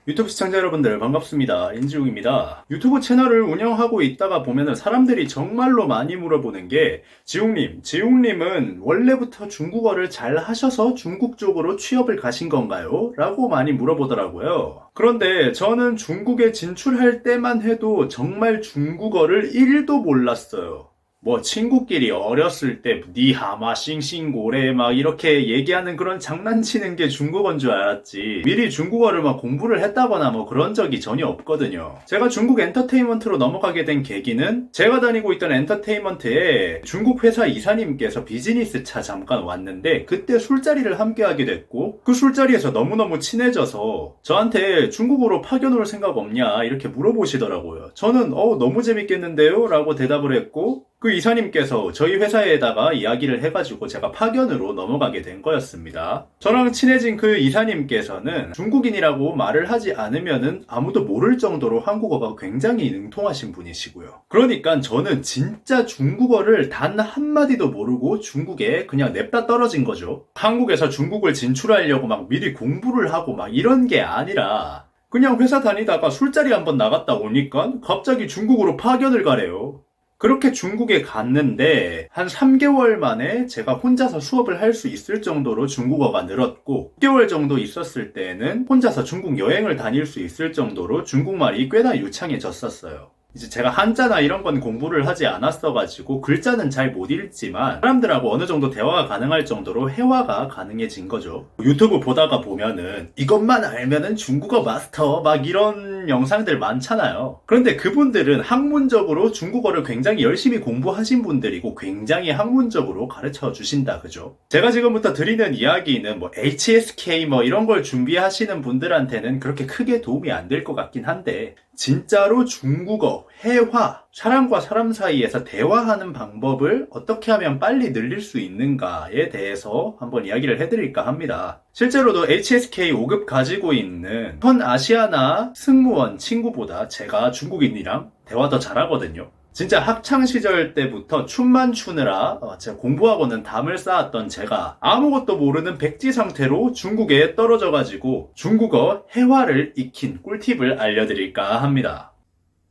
유튜브 시청자 여러분들 반갑습니다. 인지웅입니다. 유튜브 채널을 운영하고 있다가 보면은 사람들이 정말로 많이 물어보는 게 지웅님은 원래부터 중국어를 잘 하셔서 중국 쪽으로 취업을 가신 건가요? 라고 많이 물어보더라고요. 그런데 저는 중국에 진출할 때만 해도 정말 중국어를 1도 몰랐어요. 뭐 친구끼리 어렸을 때 니하마 싱싱고래 막 이렇게 얘기하는 그런 장난치는 게 중국어인 줄 알았지 미리 중국어를 막 공부를 했다거나 뭐 그런 적이 전혀 없거든요. 제가 중국 엔터테인먼트로 넘어가게 된 계기는 제가 다니고 있던 엔터테인먼트에 중국 회사 이사님께서 비즈니스 차 잠깐 왔는데 그때 술자리를 함께 하게 됐고 그 술자리에서 너무너무 친해져서 저한테 중국어로 파견 올 생각 없냐 이렇게 물어보시더라고요. 저는 너무 재밌겠는데요? 라고 대답을 했고 그 이사님께서 저희 회사에다가 이야기를 해가지고 제가 파견으로 넘어가게 된 거였습니다. 저랑 친해진 그 이사님께서는 중국인이라고 말을 하지 않으면은 아무도 모를 정도로 한국어가 굉장히 능통하신 분이시고요. 그러니까 저는 진짜 중국어를 단 한마디도 모르고 중국에 그냥 냅다 떨어진 거죠. 한국에서 중국을 진출하려고 막 미리 공부를 하고 막 이런 게 아니라 그냥 회사 다니다가 술자리 한번 나갔다 오니까 갑자기 중국으로 파견을 가래요. 그렇게 중국에 갔는데 한 3개월 만에 제가 혼자서 수업을 할 수 있을 정도로 중국어가 늘었고 6개월 정도 있었을 때는 혼자서 중국 여행을 다닐 수 있을 정도로 중국말이 꽤나 유창해졌었어요. 이제 제가 한자나 이런 건 공부를 하지 않았어가지고 글자는 잘 못 읽지만 사람들하고 어느 정도 대화가 가능할 정도로 회화가 가능해진 거죠. 유튜브 보다가 보면은 이것만 알면은 중국어 마스터 막 이런 영상들 많잖아요. 그런데 그분들은 학문적으로 중국어를 굉장히 열심히 공부하신 분들이고 굉장히 학문적으로 가르쳐 주신다 그죠? 제가 지금부터 드리는 이야기는 뭐 HSK 뭐 이런 걸 준비하시는 분들한테는 그렇게 크게 도움이 안 될 것 같긴 한데 진짜로 중국어, 회화, 사람과 사람 사이에서 대화하는 방법을 어떻게 하면 빨리 늘릴 수 있는가에 대해서 한번 이야기를 해드릴까 합니다. 실제로도 HSK 5급 가지고 있는 현 아시아나 승무원 친구보다 제가 중국인이랑 대화 더 잘하거든요. 진짜 학창시절 때부터 춤만 추느라 제가 공부하고는 담을 쌓았던 제가 아무것도 모르는 백지 상태로 중국에 떨어져가지고 중국어 회화를 익힌 꿀팁을 알려드릴까 합니다.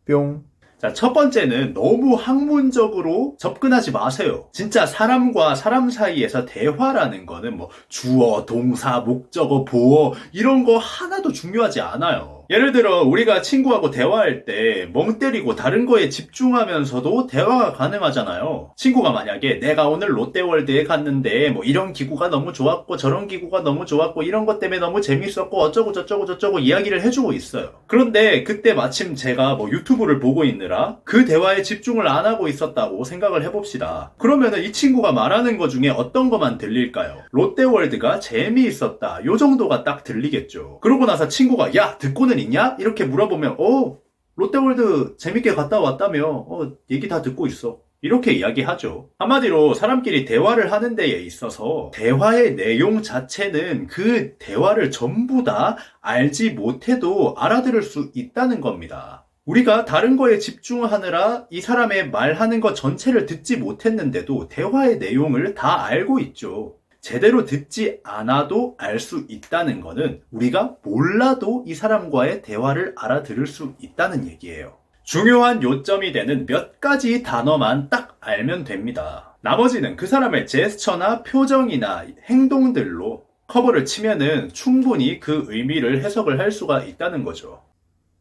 뿅. 자, 첫 번째는 너무 학문적으로 접근하지 마세요. 진짜 사람과 사람 사이에서 대화라는 거는 뭐 주어, 동사, 목적어, 보어 이런 거 하나도 중요하지 않아요. 예를 들어 우리가 친구하고 대화할 때 멍 때리고 다른 거에 집중하면서도 대화가 가능하잖아요. 친구가 만약에 내가 오늘 롯데월드에 갔는데 뭐 이런 기구가 너무 좋았고 저런 기구가 너무 좋았고 이런 것 때문에 너무 재밌었고 어쩌고 저쩌고 이야기를 해주고 있어요. 그런데 그때 마침 제가 뭐 유튜브를 보고 있느라 그 대화에 집중을 안 하고 있었다고 생각을 해봅시다. 그러면은 이 친구가 말하는 것 중에 어떤 것만 들릴까요? 롯데월드가 재미있었다 요 정도가 딱 들리겠죠. 그러고 나서 친구가 야 듣고는 있냐? 이렇게 물어보면 롯데월드 재밌게 갔다 왔다며 얘기 다 듣고 있어. 이렇게 이야기하죠. 한마디로 사람끼리 대화를 하는 데에 있어서 대화의 내용 자체는 그 대화를 전부 다 알지 못해도 알아들을 수 있다는 겁니다. 우리가 다른 거에 집중하느라 이 사람의 말하는 것 전체를 듣지 못했는데도 대화의 내용을 다 알고 있죠. 제대로 듣지 않아도 알 수 있다는 거는 우리가 몰라도 이 사람과의 대화를 알아들을 수 있다는 얘기예요. 중요한 요점이 되는 몇 가지 단어만 딱 알면 됩니다. 나머지는 그 사람의 제스처나 표정이나 행동들로 커버를 치면은 충분히 그 의미를 해석을 할 수가 있다는 거죠.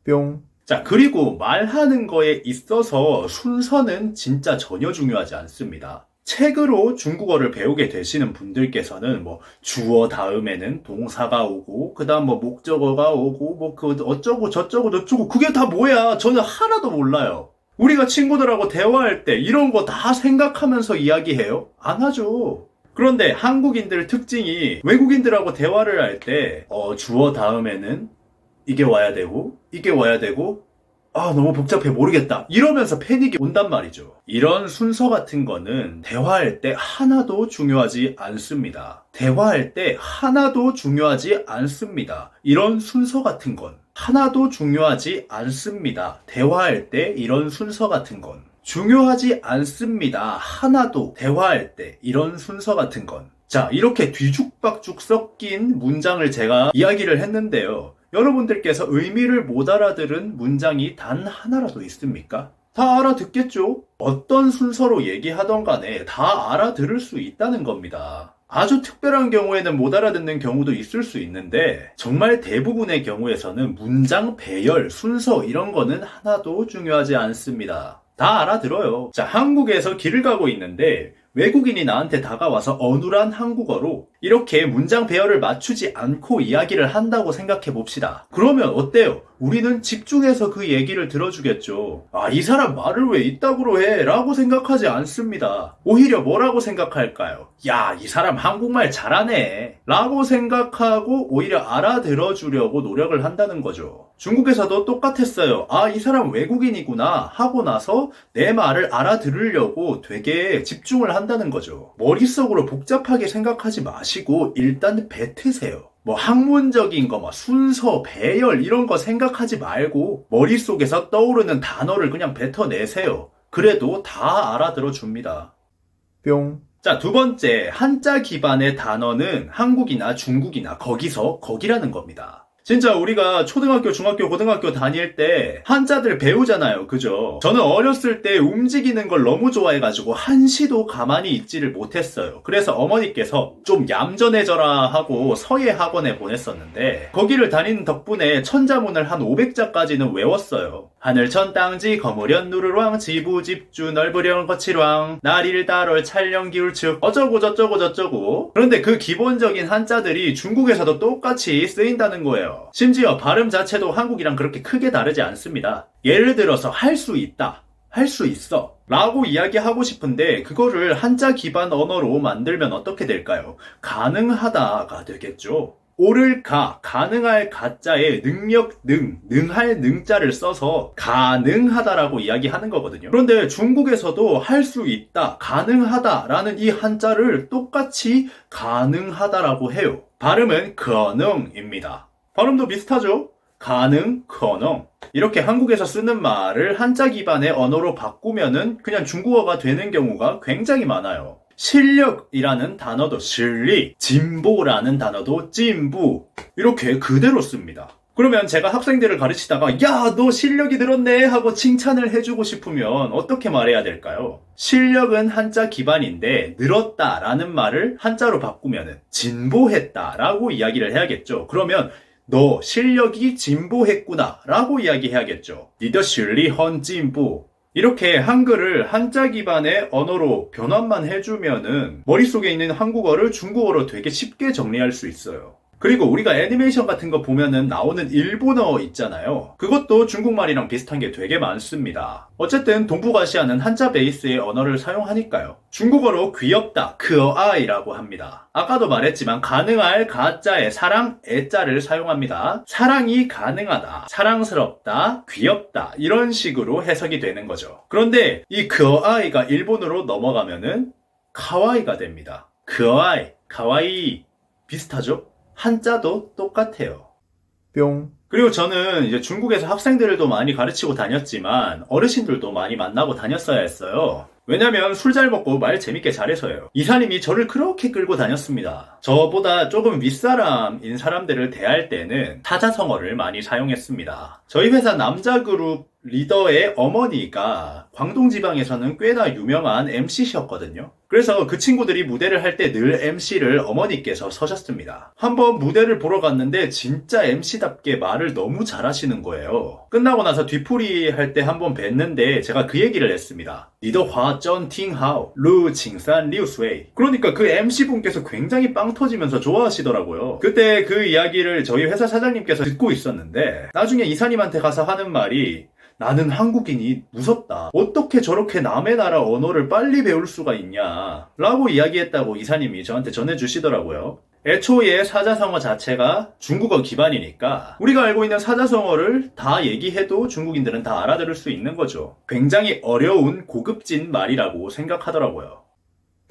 뿅. 자, 그리고 말하는 거에 있어서 순서는 진짜 전혀 중요하지 않습니다. 책으로 중국어를 배우게 되시는 분들께서는 뭐 주어 다음에는 동사가 오고 그다음 뭐 목적어가 오고 뭐 그 어쩌고 저쩌고 그게 다 뭐야? 저는 하나도 몰라요. 우리가 친구들하고 대화할 때 이런 거 다 생각하면서 이야기해요? 안 하죠. 그런데 한국인들 특징이 외국인들하고 대화를 할 때 주어 다음에는 이게 와야 되고 이게 와야 되고 너무 복잡해 모르겠다 이러면서 패닉이 온단 말이죠. 이런 순서 같은 거는 대화할 때 하나도 중요하지 않습니다. 대화할 때 하나도 중요하지 않습니다. 이런 순서 같은 건 하나도 중요하지 않습니다. 대화할 때 이런 순서 같은 건 중요하지 않습니다. 하나도 대화할 때 이런 순서 같은 건 자, 이렇게 뒤죽박죽 섞인 문장을 제가 이야기를 했는데요. 여러분들께서 의미를 못 알아들은 문장이 단 하나라도 있습니까? 다 알아듣겠죠? 어떤 순서로 얘기하던 간에 다 알아들을 수 있다는 겁니다. 아주 특별한 경우에는 못 알아듣는 경우도 있을 수 있는데 정말 대부분의 경우에서는 문장 배열, 순서 이런 거는 하나도 중요하지 않습니다. 다 알아들어요. 자, 한국에서 길을 가고 있는데 외국인이 나한테 다가와서 어눌한 한국어로 이렇게 문장 배열을 맞추지 않고 이야기를 한다고 생각해 봅시다. 그러면 어때요? 우리는 집중해서 그 얘기를 들어주겠죠. 아, 이 사람 말을 왜 이따구로 해? 라고 생각하지 않습니다. 오히려 뭐라고 생각할까요? 야, 이 사람 한국말 잘하네. 라고 생각하고 오히려 알아들어주려고 노력을 한다는 거죠. 중국에서도 똑같았어요. 아, 이 사람 외국인이구나 하고 나서 내 말을 알아들으려고 되게 집중을 한다는 거죠. 머릿속으로 복잡하게 생각하지 마시고 일단 뱉으세요. 뭐 학문적인 거, 뭐 순서, 배열 이런 거 생각하지 말고 머릿속에서 떠오르는 단어를 그냥 뱉어내세요. 그래도 다 알아들어 줍니다. 뿅. 자, 두 번째, 한자 기반의 단어는 한국이나 중국이나 거기서 거기라는 겁니다. 진짜 우리가 초등학교, 중학교, 고등학교 다닐 때 한자들 배우잖아요. 그죠? 저는 어렸을 때 움직이는 걸 너무 좋아해가지고 한시도 가만히 있지를 못했어요. 그래서 어머니께서 좀 얌전해져라 하고 서예 학원에 보냈었는데 거기를 다니는 덕분에 천자문을 한 500자까지는 외웠어요. 하늘천 땅지 거무련 누르왕 지부집주 넓으령 거칠왕 나릴 달월 찰령 기울측 어쩌고 저쩌고 저쩌고. 그런데 그 기본적인 한자들이 중국에서도 똑같이 쓰인다는 거예요. 심지어 발음 자체도 한국이랑 그렇게 크게 다르지 않습니다. 예를 들어서 할 수 있다, 할 수 있어 라고 이야기하고 싶은데 그거를 한자 기반 언어로 만들면 어떻게 될까요? 가능하다가 되겠죠. 오를 가능할 가자에 능력 능할 능자를 써서 가능하다라고 이야기하는 거거든요. 그런데 중국에서도 할 수 있다, 가능하다라는 이 한자를 똑같이 가능하다라고 해요. 발음은 커능입니다. 발음도 비슷하죠? 가능, 커능. 이렇게 한국에서 쓰는 말을 한자 기반의 언어로 바꾸면은 그냥 중국어가 되는 경우가 굉장히 많아요. 실력이라는 단어도 실리, 진보라는 단어도 진부 이렇게 그대로 씁니다. 그러면 제가 학생들을 가르치다가 야, 너 실력이 늘었네 하고 칭찬을 해주고 싶으면 어떻게 말해야 될까요? 실력은 한자 기반인데 늘었다라는 말을 한자로 바꾸면 진보했다라고 이야기를 해야겠죠. 그러면 너 실력이 진보했구나 라고 이야기해야겠죠. 니더 실리 헌 진보. 이렇게 한글을 한자 기반의 언어로 변환만 해주면은 머릿속에 있는 한국어를 중국어로 되게 쉽게 정리할 수 있어요. 그리고 우리가 애니메이션 같은 거 보면은 나오는 일본어 있잖아요. 그것도 중국말이랑 비슷한 게 되게 많습니다. 어쨌든 동북아시아는 한자 베이스의 언어를 사용하니까요. 중국어로 귀엽다, 크어아이라고 합니다. 아까도 말했지만 가능할 가자에 사랑, 애자를 사용합니다. 사랑이 가능하다, 사랑스럽다, 귀엽다 이런 식으로 해석이 되는 거죠. 그런데 이 크어아이가 일본어로 넘어가면은 카와이가 됩니다. 크어아이, 카와이 비슷하죠? 한자도 똑같아요. 뿅. 그리고 저는 이제 중국에서 학생들도 많이 가르치고 다녔지만 어르신들도 많이 만나고 다녔어야 했어요. 왜냐면 술 잘 먹고 말 재밌게 잘해서요. 이사님이 저를 그렇게 끌고 다녔습니다. 저보다 조금 윗사람인 사람들을 대할 때는 사자성어를 많이 사용했습니다. 저희 회사 남자 그룹 리더의 어머니가 광동지방에서는 꽤나 유명한 MC셨거든요. 그래서 그 친구들이 무대를 할 때 늘 MC를 어머니께서 서셨습니다. 한번 무대를 보러 갔는데 진짜 MC답게 말을 너무 잘하시는 거예요. 끝나고 나서 뒤풀이 할 때 한번 뵀는데 제가 그 얘기를 했습니다. 니더화 쩐팅하오 루 칭산 리우스웨이. 그러니까 그 MC분께서 굉장히 빵 터지면서 좋아하시더라고요. 그때 그 이야기를 저희 회사 사장님께서 듣고 있었는데 나중에 이사님한테 가서 하는 말이 나는 한국인이 무섭다. 어떻게 저렇게 남의 나라 언어를 빨리 배울 수가 있냐 라고 이야기했다고 이사님이 저한테 전해주시더라고요. 애초에 사자성어 자체가 중국어 기반이니까 우리가 알고 있는 사자성어를 다 얘기해도 중국인들은 다 알아들을 수 있는 거죠. 굉장히 어려운 고급진 말이라고 생각하더라고요.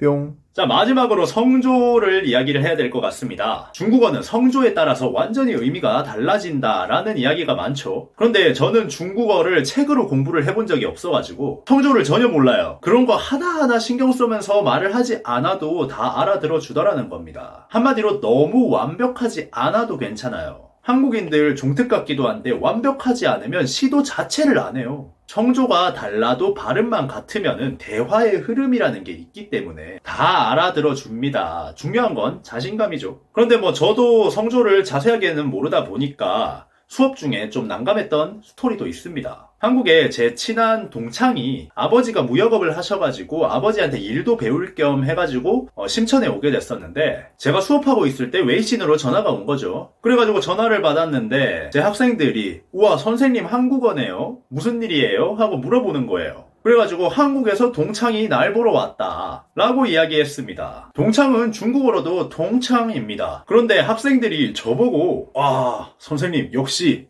뿅. 자, 마지막으로 성조를 이야기를 해야 될 것 같습니다. 중국어는 성조에 따라서 완전히 의미가 달라진다라는 이야기가 많죠. 그런데 저는 중국어를 책으로 공부를 해본 적이 없어가지고 성조를 전혀 몰라요. 그런 거 하나하나 신경 쓰면서 말을 하지 않아도 다 알아들어 주더라는 겁니다. 한마디로 너무 완벽하지 않아도 괜찮아요. 한국인들 종특 같기도 한데 완벽하지 않으면 시도 자체를 안 해요. 성조가 달라도 발음만 같으면은 대화의 흐름이라는 게 있기 때문에 다 알아들어 줍니다. 중요한 건 자신감이죠. 그런데 뭐 저도 성조를 자세하게는 모르다 보니까 수업 중에 좀 난감했던 스토리도 있습니다. 한국에 제 친한 동창이 아버지가 무역업을 하셔가지고 아버지한테 일도 배울 겸 해가지고 심천에 오게 됐었는데 제가 수업하고 있을 때 웨이신으로 전화가 온 거죠. 그래가지고 전화를 받았는데 제 학생들이 우와 선생님 한국어네요? 무슨 일이에요? 하고 물어보는 거예요. 그래가지고 한국에서 동창이 날 보러 왔다 라고 이야기했습니다. 동창은 중국어로도 동창입니다. 그런데 학생들이 저보고 와 선생님 역시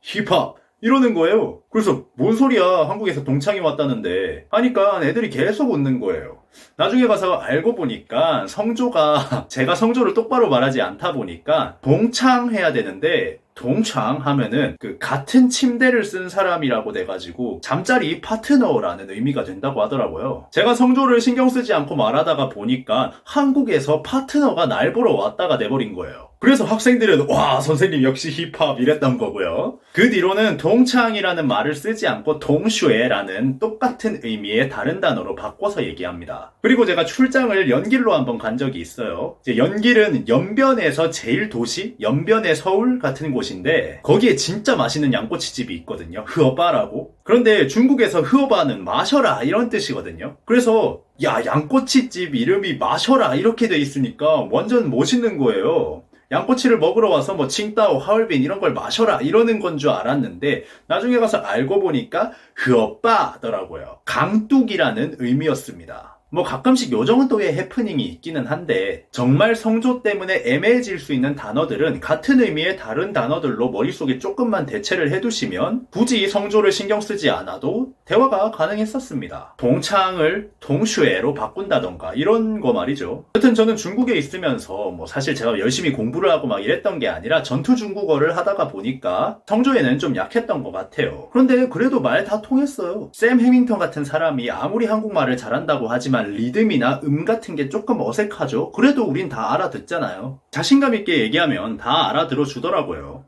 힙합 이러는 거예요. 그래서 뭔 소리야 한국에서 동창이 왔다는데 하니까 애들이 계속 웃는 거예요. 나중에 가서 알고 보니까 성조가 제가 성조를 똑바로 말하지 않다 보니까 동창해야 되는데 동창 하면은 그 같은 침대를 쓴 사람이라고 돼가지고 잠자리 파트너라는 의미가 된다고 하더라고요. 제가 성조를 신경 쓰지 않고 말하다가 보니까 한국에서 파트너가 날 보러 왔다가 돼버린 거예요. 그래서 학생들은 와 선생님 역시 힙합 이랬던 거고요. 그 뒤로는 동창이라는 말을 쓰지 않고 동슈에라는 똑같은 의미의 다른 단어로 바꿔서 얘기합니다. 그리고 제가 출장을 연길로 한번 간 적이 있어요. 이제 연길은 연변에서 제일 도시, 연변의 서울 같은 곳인데 거기에 진짜 맛있는 양꼬치집이 있거든요. 흐어바라고. 그런데 중국에서 흐어바는 마셔라 이런 뜻이거든요. 그래서 야 양꼬치집 이름이 마셔라 이렇게 돼 있으니까 완전 멋있는 거예요. 양꼬치를 먹으러 와서 뭐 칭따오, 하얼빈 이런 걸 마셔라 이러는 건 줄 알았는데 나중에 가서 알고 보니까 흐어빠더라고요. 강뚝이라는 의미였습니다. 뭐 가끔씩 요 정도의 해프닝이 있기는 한데 정말 성조 때문에 애매해질 수 있는 단어들은 같은 의미의 다른 단어들로 머릿속에 조금만 대체를 해두시면 굳이 성조를 신경 쓰지 않아도 대화가 가능했었습니다. 동창을 동슈에로 바꾼다던가 이런 거 말이죠. 여튼 저는 중국에 있으면서 뭐 사실 제가 열심히 공부를 하고 막 이랬던 게 아니라 전투 중국어를 하다가 보니까 성조에는 좀 약했던 것 같아요. 그런데 그래도 말 다 통했어요. 샘 해밍턴 같은 사람이 아무리 한국말을 잘한다고 하지만 리듬이나 같은 게 조금 어색하죠. 그래도 우린 다 알아듣잖아요. 자신감 있게 얘기하면 다 알아들어 주더라고요.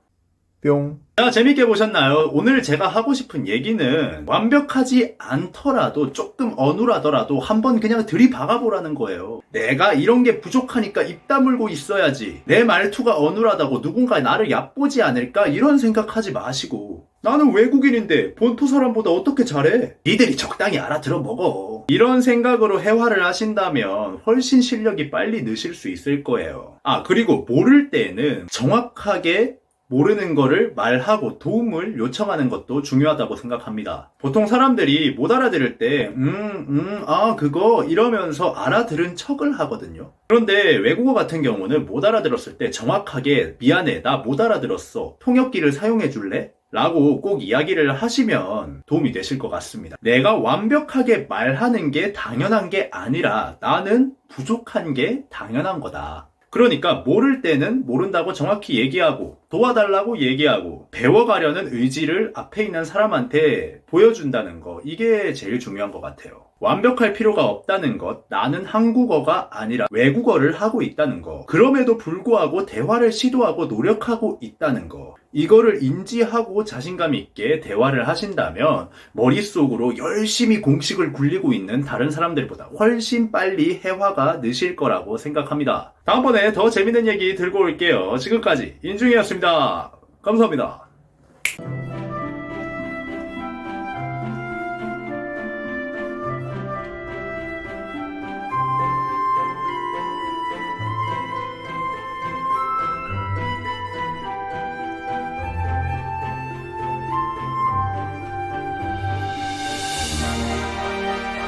뿅. 자, 재밌게 보셨나요? 오늘 제가 하고 싶은 얘기는 완벽하지 않더라도 조금 어눌하더라도 한번 그냥 들이박아보라는 거예요. 내가 이런 게 부족하니까 입 다물고 있어야지. 내 말투가 어눌하다고 누군가 나를 얕보지 않을까? 이런 생각하지 마시고 나는 외국인인데 본토 사람보다 어떻게 잘해? 니들이 적당히 알아들어 먹어. 이런 생각으로 회화를 하신다면 훨씬 실력이 빨리 느실 수 있을 거예요. 아, 그리고 모를 때는 정확하게 모르는 거를 말하고 도움을 요청하는 것도 중요하다고 생각합니다. 보통 사람들이 못 알아들을 때 그거 이러면서 알아들은 척을 하거든요. 그런데 외국어 같은 경우는 못 알아들었을 때 정확하게 미안해 나 못 알아들었어 통역기를 사용해 줄래? 라고 꼭 이야기를 하시면 도움이 되실 것 같습니다. 내가 완벽하게 말하는 게 당연한 게 아니라 나는 부족한 게 당연한 거다. 그러니까 모를 때는 모른다고 정확히 얘기하고 도와달라고 얘기하고 배워가려는 의지를 앞에 있는 사람한테 보여준다는 거 이게 제일 중요한 것 같아요. 완벽할 필요가 없다는 것, 나는 한국어가 아니라 외국어를 하고 있다는 거, 그럼에도 불구하고 대화를 시도하고 노력하고 있다는 거, 이거를 인지하고 자신감 있게 대화를 하신다면 머릿속으로 열심히 공식을 굴리고 있는 다른 사람들보다 훨씬 빨리 회화가 느실 거라고 생각합니다. 다음번에 더 재밌는 얘기 들고 올게요. 지금까지 인중이었습니다. 감사합니다.